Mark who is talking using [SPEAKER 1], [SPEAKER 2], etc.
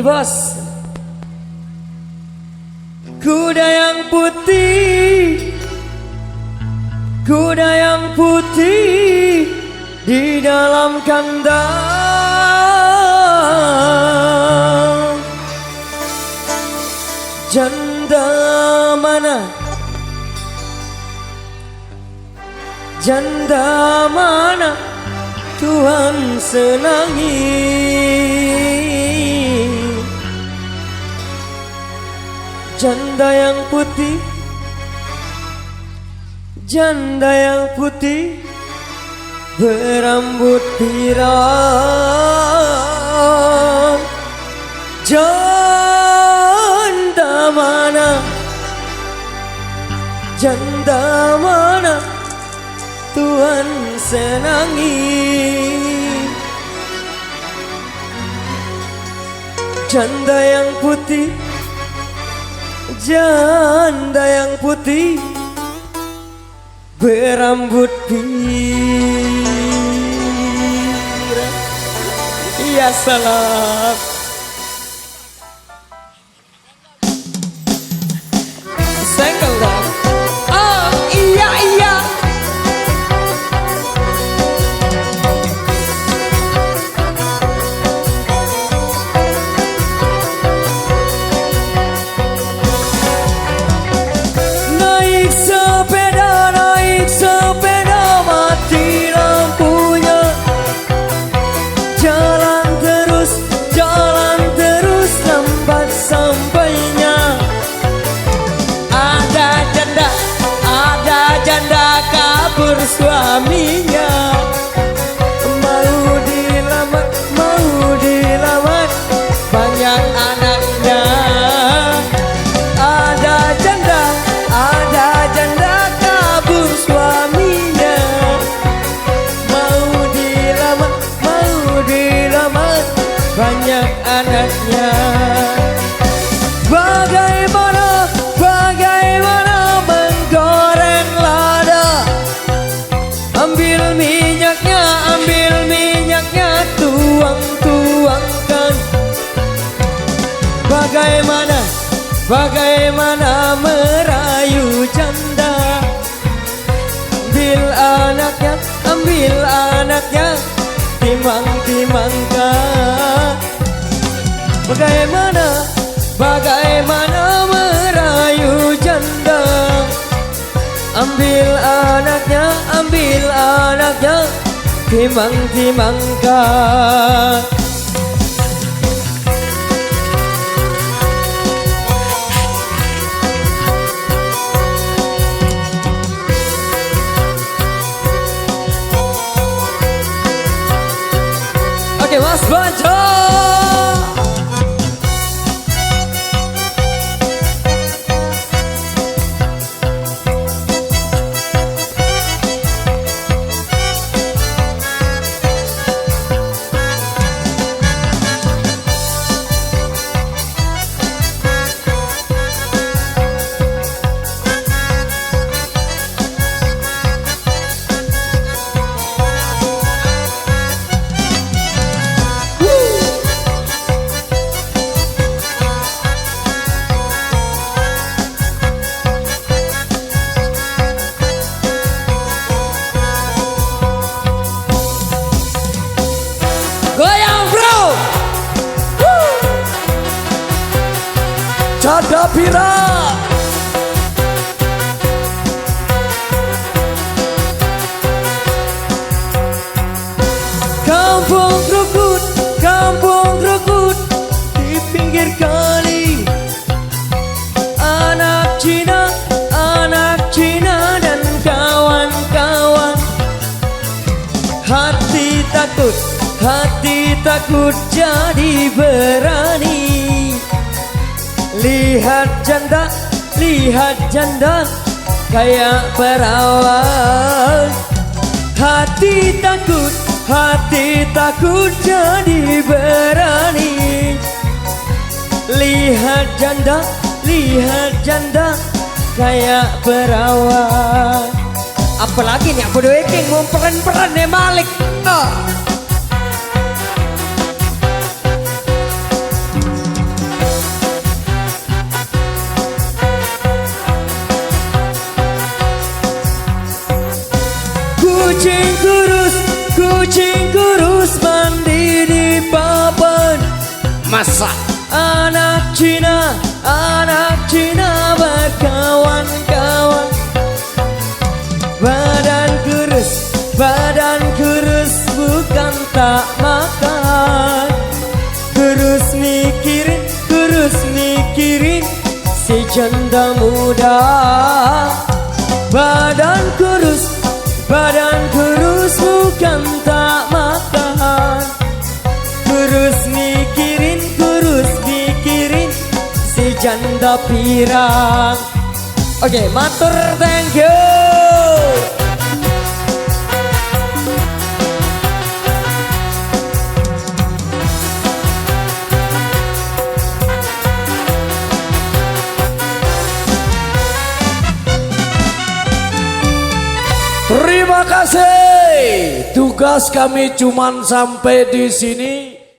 [SPEAKER 1] Ini bos. Kuda yang putih, kuda yang putih di dalam kandang. Janda mana, janda mana Tuhan senangi. Janda yang putih, janda yang putih berambut pirang. Janda mana, janda mana Tuhan senangi. Janda yang putih, janda yang putih berambut pirang. Ya salam. Senggol dong. Oh iya iya. Naik sepeda mati lampunya. Jalan terus lambat sampainya. Ada janda kabur suaminya. Mau dilamar banyak anaknya. Ada janda kabur suaminya. Mau dilamar banyak anaknya. Bagaimana menggoreng lada. Ambil minyaknya, tuangkan. Bagaimana merayu janda. Ambil anaknya, timang-timangkan. Bagaimana merayu janda. Ambil anaknya, timang-timangkan. Oke Mas Banjo. Cadapira. Kampung Krukut di pinggir kali. Anak Cina dan kawan-kawan. Hati takut jadi berani. Lihat janda kayak perawan. Hati takut jadi berani. Lihat janda kayak perawan. Apalagi nih aku doeking mau peran Malik.
[SPEAKER 2] Masa
[SPEAKER 1] anak Cina berkawan-kawan. Badan kurus bukan tak makan. Kurus mikirin si janda muda. Badan kurus bukan tak makan. Kurus mikirin si janda pirang. Oke, matur thank you.
[SPEAKER 2] Terima kasih. Tugas kami cuman sampai di sini.